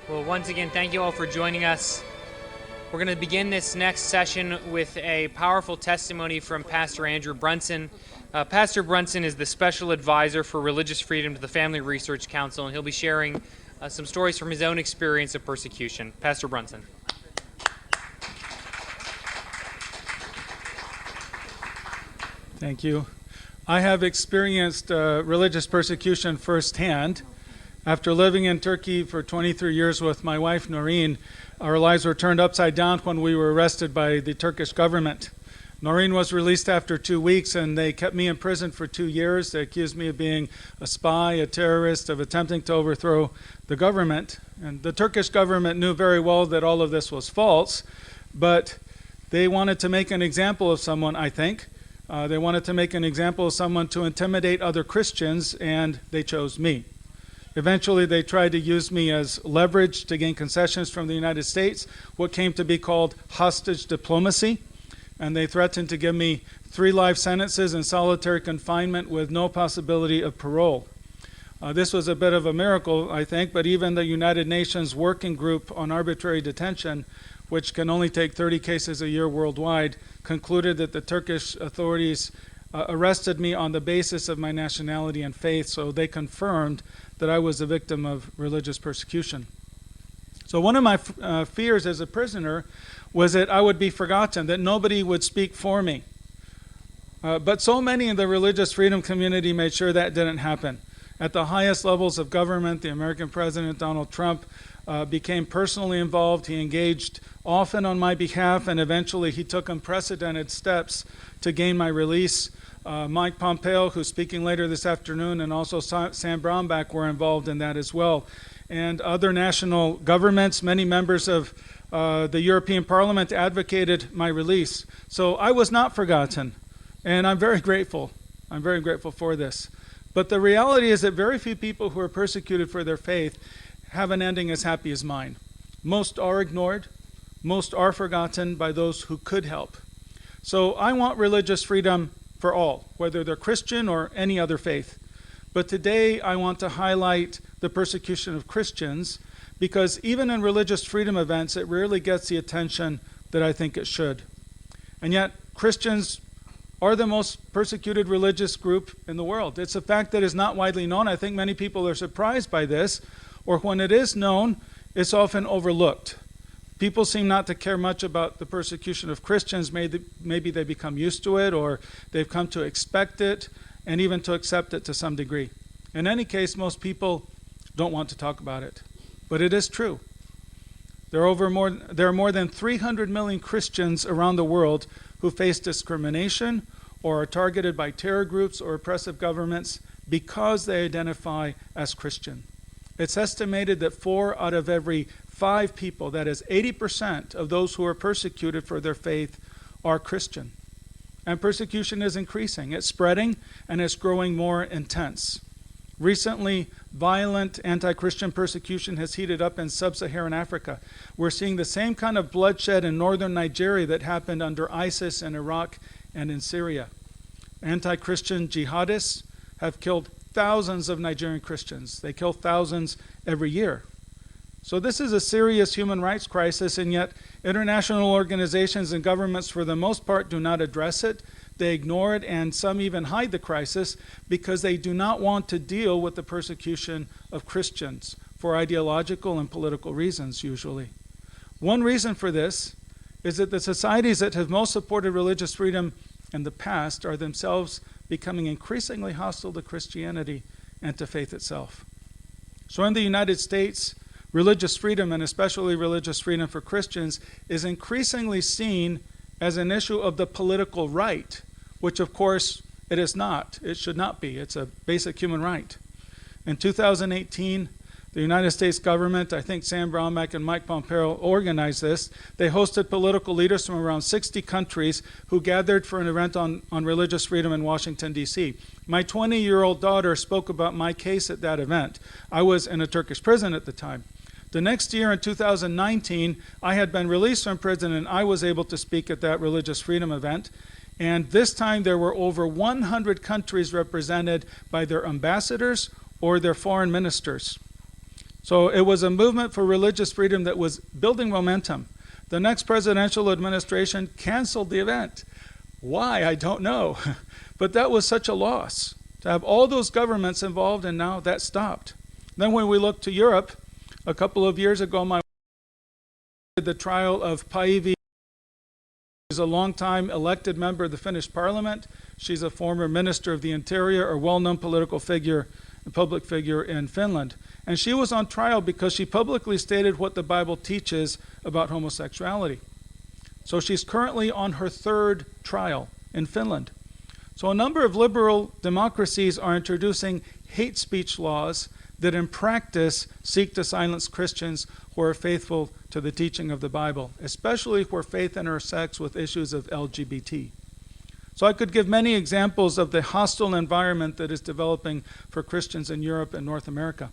Well, once again, thank you all for joining us. We're going to begin this next session with a powerful testimony from Pastor Andrew Brunson. Pastor Brunson is the Special Advisor for Religious Freedom to the Family Research Council, and he'll be sharing some stories from his own experience of persecution. Pastor Brunson. Thank you. I have experienced religious persecution firsthand. After living in Turkey for 23 years with my wife, Noreen, our lives were turned upside down when we were arrested by the Turkish government. Noreen was released after 2 weeks, and they kept me in prison for 2 years. They accused me of being a spy, a terrorist, of attempting to overthrow the government. And the Turkish government knew very well that all of this was false, but they wanted to make an example of someone, I think. They wanted to make an example of someone to intimidate other Christians, and they chose me. Eventually, they tried to use me as leverage to gain concessions from the United States, what came to be called hostage diplomacy, and they threatened to give me 3 life sentences in solitary confinement with no possibility of parole. This was a bit of a miracle, I think, but even the United Nations Working Group on Arbitrary Detention, which can only take 30 cases a year worldwide, concluded that the Turkish authorities arrested me on the basis of my nationality and faith, so they confirmed that I was a victim of religious persecution. So one of my fears as a prisoner was that I would be forgotten, that nobody would speak for me. But so many in the religious freedom community made sure that didn't happen. At the highest levels of government, the American President Donald Trump became personally involved. He engaged often on my behalf, and eventually he took unprecedented steps to gain my release. Mike Pompeo, who's speaking later this afternoon, and also Sam Brownback were involved in that as well. And other national governments, many members of the European Parliament advocated my release. So I was not forgotten, and I'm very grateful. I'm very grateful for this. But the reality is that very few people who are persecuted for their faith have an ending as happy as mine. Most are ignored. Most are forgotten by those who could help. So I want religious freedom for all, whether they're Christian or any other faith. But today I want to highlight the persecution of Christians, because even in religious freedom events, it rarely gets the attention that I think it should. And yet, Christians are the most persecuted religious group in the world. It's a fact that is not widely known. I think many people are surprised by this, or when it is known, it's often overlooked. People seem not to care much about the persecution of Christians. Maybe they become used to it, or they've come to expect it, and even to accept it to some degree. In any case, most people don't want to talk about it. But it is true. There are more than 300 million Christians around the world who face discrimination or are targeted by terror groups or oppressive governments because they identify as Christian. It's estimated that 4 out of every 5 people, that is 80% of those who are persecuted for their faith, are Christian. And persecution is increasing. It's spreading, and it's growing more intense. Recently, violent anti-Christian persecution has heated up in sub-Saharan Africa. We're seeing the same kind of bloodshed in northern Nigeria that happened under ISIS in Iraq and in Syria. Anti-Christian jihadists have killed thousands of Nigerian Christians. They kill thousands every year. So this is a serious human rights crisis, and yet international organizations and governments for the most part do not address it. They ignore it, and some even hide the crisis because they do not want to deal with the persecution of Christians for ideological and political reasons, usually. One reason for this is that the societies that have most supported religious freedom in the past are themselves becoming increasingly hostile to Christianity and to faith itself. So in the United States, religious freedom, and especially religious freedom for Christians, is increasingly seen as an issue of the political right, which of course it is not. It should not be. It's a basic human right. In 2018, the United States government, I think Sam Brownback and Mike Pompeo organized this. They hosted political leaders from around 60 countries who gathered for an event on religious freedom in Washington, D.C. My 20-year-old daughter spoke about my case at that event. I was in a Turkish prison at the time. The next year, in 2019, I had been released from prison, and I was able to speak at that religious freedom event. And this time, there were over 100 countries represented by their ambassadors or their foreign ministers. So it was a movement for religious freedom that was building momentum. The next presidential administration canceled the event. Why? I don't know. But that was such a loss to have all those governments involved, and now that stopped. Then when we look to Europe, a couple of years ago, my wife did the trial of Päivi. She's a longtime elected member of the Finnish parliament. She's a former minister of the interior, a well-known political figure, a public figure in Finland. And she was on trial because she publicly stated what the Bible teaches about homosexuality. So she's currently on her third trial in Finland. So a number of liberal democracies are introducing hate speech laws that in practice seek to silence Christians who are faithful to the teaching of the Bible, especially where faith intersects with issues of LGBT. So I could give many examples of the hostile environment that is developing for Christians in Europe and North America.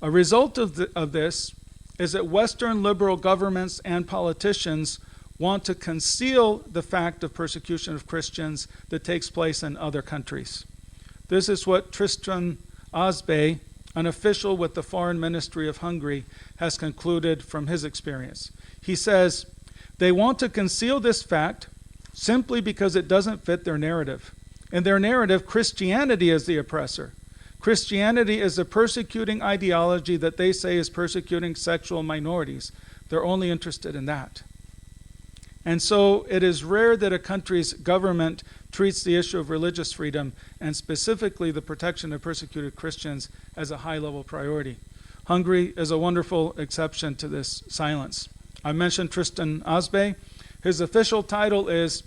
A result of this is that Western liberal governments and politicians want to conceal the fact of persecution of Christians that takes place in other countries. This is what Tristan Azbey, an official with the Foreign Ministry of Hungary, has concluded from his experience. He says, they want to conceal this fact simply because it doesn't fit their narrative. In their narrative, Christianity is the oppressor. Christianity is the persecuting ideology that they say is persecuting sexual minorities. They're only interested in that. And so it is rare that a country's government treats the issue of religious freedom, and specifically the protection of persecuted Christians, as a high-level priority. Hungary is a wonderful exception to this silence. I mentioned Tristan Azbey. His official title is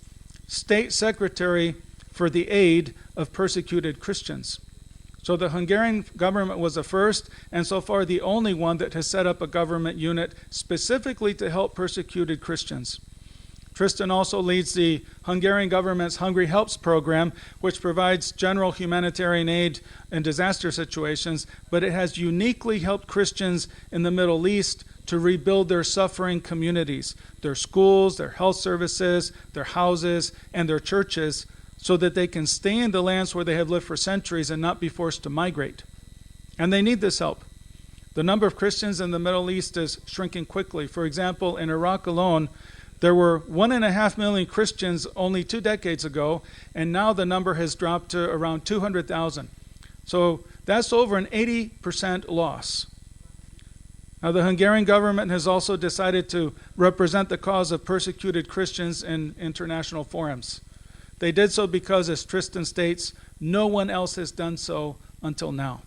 State Secretary for the Aid of Persecuted Christians. So the Hungarian government was the first, and so far the only one, that has set up a government unit specifically to help persecuted Christians. Tristan also leads the Hungarian government's Hungary Helps program, which provides general humanitarian aid in disaster situations, but it has uniquely helped Christians in the Middle East to rebuild their suffering communities, their schools, their health services, their houses, and their churches, so that they can stay in the lands where they have lived for centuries and not be forced to migrate. And they need this help. The number of Christians in the Middle East is shrinking quickly. For example, in Iraq alone, there were 1.5 million Christians only 2 decades ago, and now the number has dropped to around 200,000. So that's over an 80% loss. Now, the Hungarian government has also decided to represent the cause of persecuted Christians in international forums. They did so because, as Tristan states, no one else has done so until now.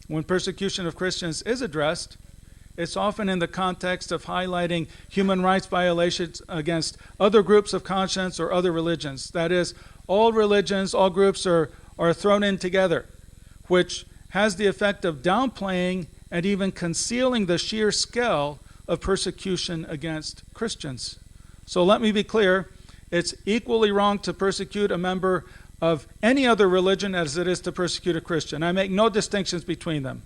When persecution of Christians is addressed, it's often in the context of highlighting human rights violations against other groups of conscience or other religions. That is, all religions, all groups are thrown in together, which has the effect of downplaying and even concealing the sheer scale of persecution against Christians. So let me be clear, it's equally wrong to persecute a member of any other religion as it is to persecute a Christian. I make no distinctions between them.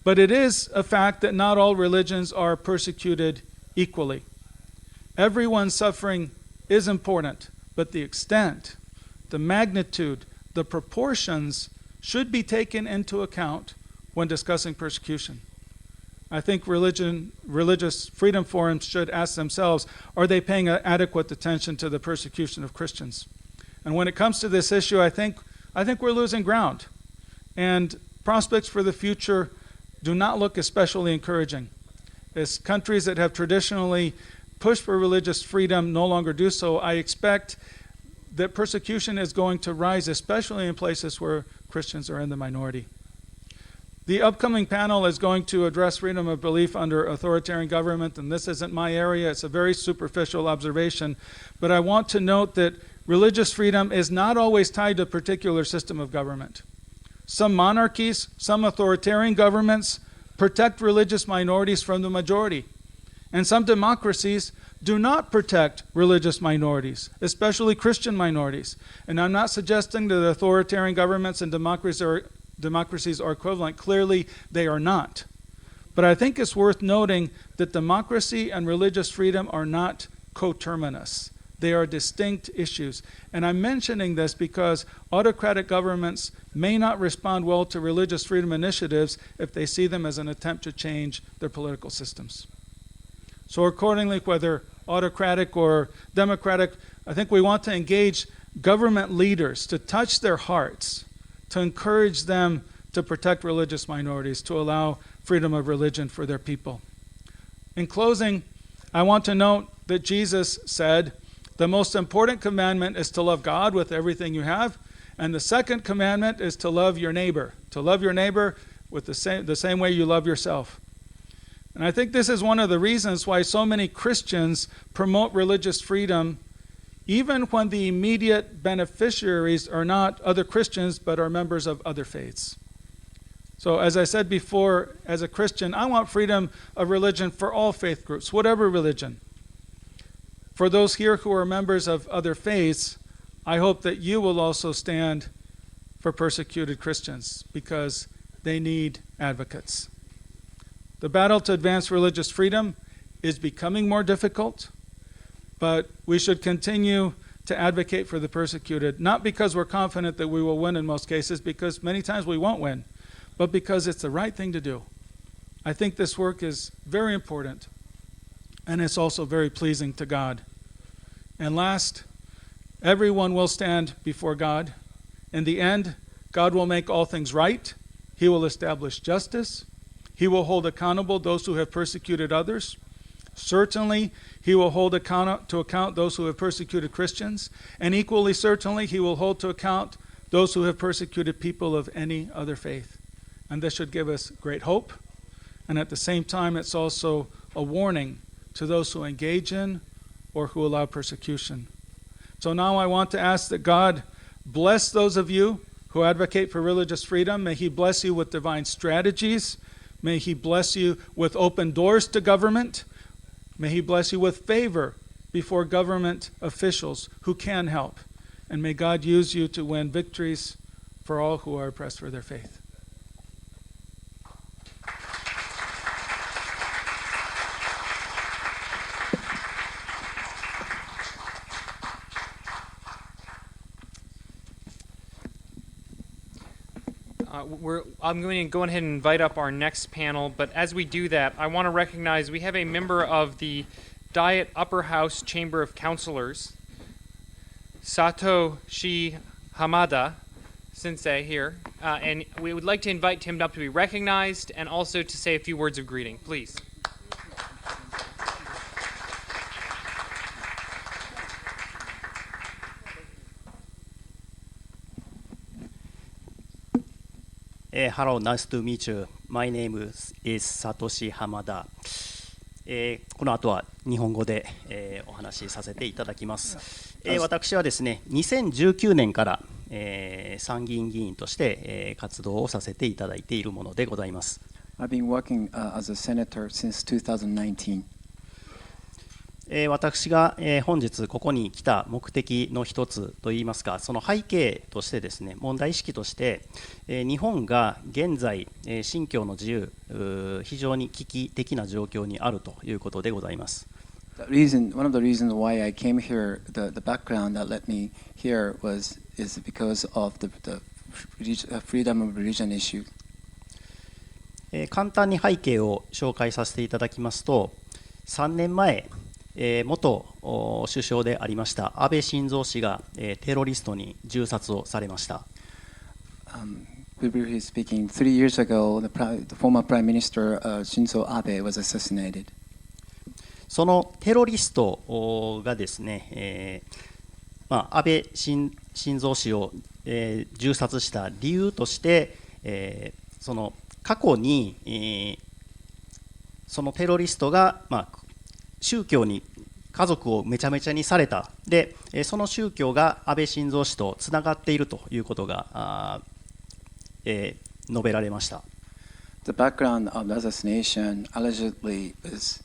But it is a fact that not all religions are persecuted equally. Everyone's suffering is important, but the extent, the magnitude, the proportions should be taken into account when discussing persecution. I think religious freedom forums should ask themselves, are they paying adequate attention to the persecution of Christians? And when it comes to this issue, I think we're losing ground. And prospects for the future do not look especially encouraging. As countries that have traditionally pushed for religious freedom no longer do so, I expect that persecution is going to rise, especially in places where Christians are in the minority. The upcoming panel is going to address freedom of belief under authoritarian government, and this isn't my area. It's a very superficial observation, but I want to note that religious freedom is not always tied to a particular system of government. Some monarchies, some authoritarian governments protect religious minorities from the majority. And some democracies do not protect religious minorities, especially Christian minorities. And I'm not suggesting that authoritarian governments and democracies are equivalent. Clearly, they are not. But I think it's worth noting that democracy and religious freedom are not coterminous. They are distinct issues. And I'm mentioning this because autocratic governments may not respond well to religious freedom initiatives if they see them as an attempt to change their political systems. So accordingly, whether autocratic or democratic, I think we want to engage government leaders to touch their hearts, to encourage them to protect religious minorities, to allow freedom of religion for their people. In closing, I want to note that Jesus said, the most important commandment is to love God with everything you have, and the second commandment is to love your neighbor with the same way you love yourself. And I think this is one of the reasons why so many Christians promote religious freedom, even when the immediate beneficiaries are not other Christians, but are members of other faiths. So as I said before, as a Christian, I want freedom of religion for all faith groups, whatever religion. For those here who are members of other faiths, I hope that you will also stand for persecuted Christians because they need advocates. The battle to advance religious freedom is becoming more difficult, but we should continue to advocate for the persecuted, not because we're confident that we will win in most cases, because many times we won't win, but because it's the right thing to do. I think this work is very important, and it's also very pleasing to God. And last, everyone will stand before God. In the end, God will make all things right. He will establish justice. He will hold accountable those who have persecuted others. Certainly, he will hold to account those who have persecuted Christians. And equally certainly, he will hold to account those who have persecuted people of any other faith. And this should give us great hope. And at the same time, it's also a warning to those who engage in or who allow persecution. So now I want to ask that God bless those of you who advocate for religious freedom. May he bless you with divine strategies. May he bless you with open doors to government. May he bless you with favor before government officials who can help. And may God use you to win victories for all who are oppressed for their faith. I'm going to go ahead and invite up our next panel, but as we do that, I want to recognize we have a member of the Diet Upper House Chamber of Counselors, Satoshi Hamada Sensei here, and we would like to invite him up to be recognized and also to say a few words of greeting. Please. Hello, nice to meet you. My name is Satoshi Hamada. この後は日本語で、お話しさせていただきます。私はですね、2019年から、参議院議員として、活動をさせていただいているものでございます。I've been working as a senator since 2019. 私が本日ここに来た目的の一つといいますか、その背景としてですね、問題意識として日本が現在信教の自由非常に危機的な状況にあるということでございます。One of the reasons why I came here, the background that led me here is because of the freedom of religion issue. 簡単に背景を紹介させていただきますと、3年前元首相でありました安倍晋三氏がテロリストに銃殺をされました。Briefly speaking, 3 years ago, the former Prime Minister Shinzo Abe was assassinated. そのテロリストがですね、安倍晋三氏を銃殺した理由として、その過去に、そのテロリストが、宗教に家族をめちゃめちゃにされた。で、その宗教が安倍晋三氏とつながっているということが、述べられました。The background of the assassination allegedly is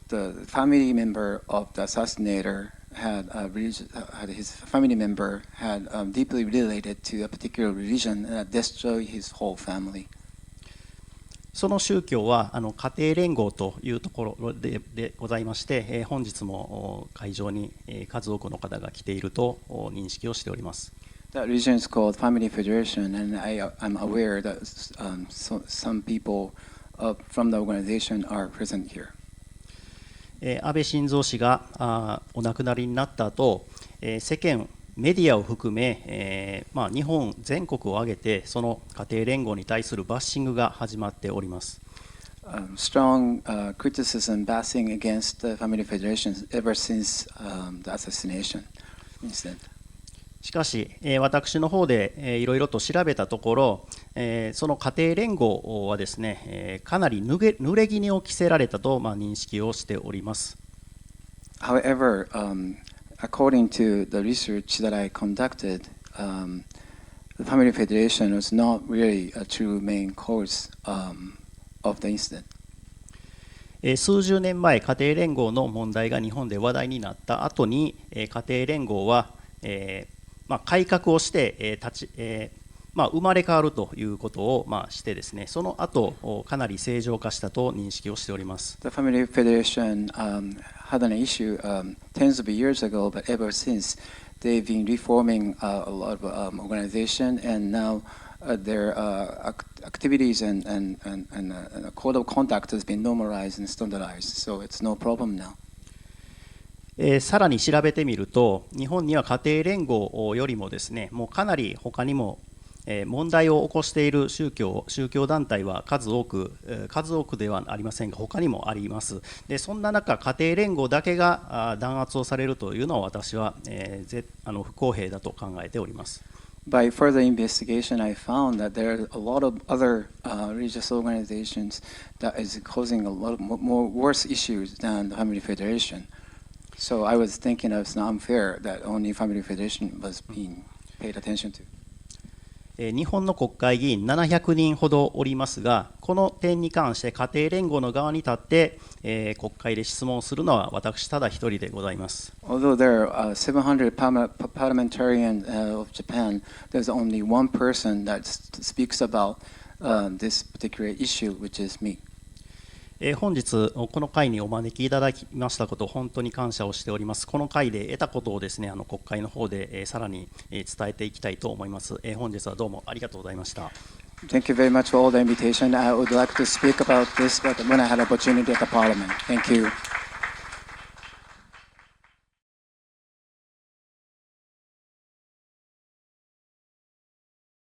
the family member of the assassinator had his family member had deeply related to a particular religion that destroyed his whole family. その宗教は家庭連合というところでございまして、本日も会場に数多くの方が来ていると認識をしております。That religion is called Family Federation, and I'm aware that some people from the organization are present here. 安倍晋三氏がお亡くなりになった後、世間メディアを含め、日本全国を挙げてその家庭連合に対するバッシングが始まっております。Strong criticism bashing against the Family Federation ever since the assassination incident. しかし、私の方でいろいろと調べたところ、その家庭連合はですね、かなり濡れ衣を着せられたと認識をしております。However, according to the research that I conducted, the Family Federation was not really a true main cause of the incident. 数十年前、家庭連合の問題が日本で話題になった後に、家庭連合は、改革をして、生まれ変わるということをしてですね、その後かなり正常化したと認識をしております。The Family Federation had an issue tens of years ago, but ever since they've been reforming a lot of organization, and now their activities and code of conduct has been normalized and standardized, so it's no problem now. さらに調べてみると、日本には家庭連合よりもですね、もうかなり他にも問題を起こしている宗教団体は数多くではありませんが、他にもあります。でそんな中、家庭連合だけが弾圧をされるというのは、私は不公平だと考えております。By further investigation, I found that there are a lot of other religious organizations that is causing a lot more worse issues than the Family Federation. So I was thinking it's not unfair that only Family Federation was being paid attention to. 日本の国会議員700人ほどおりますが、この点に関して家庭連合の側に立って、国会で質問するのは私ただ一人でございます。Although there are 700 parliamentarians of Japan, there's only one person that speaks about this particular issue, which is me. 本日この会にお招きいただきましたことを本当に感謝をしております。この会で得たことをですね、国会の方でさらに伝えていきたいと思います。本日はどうもありがとうございました。Thank you very much for all the invitation. I would like to speak about this when I had opportunity at the Parliament. Thank you.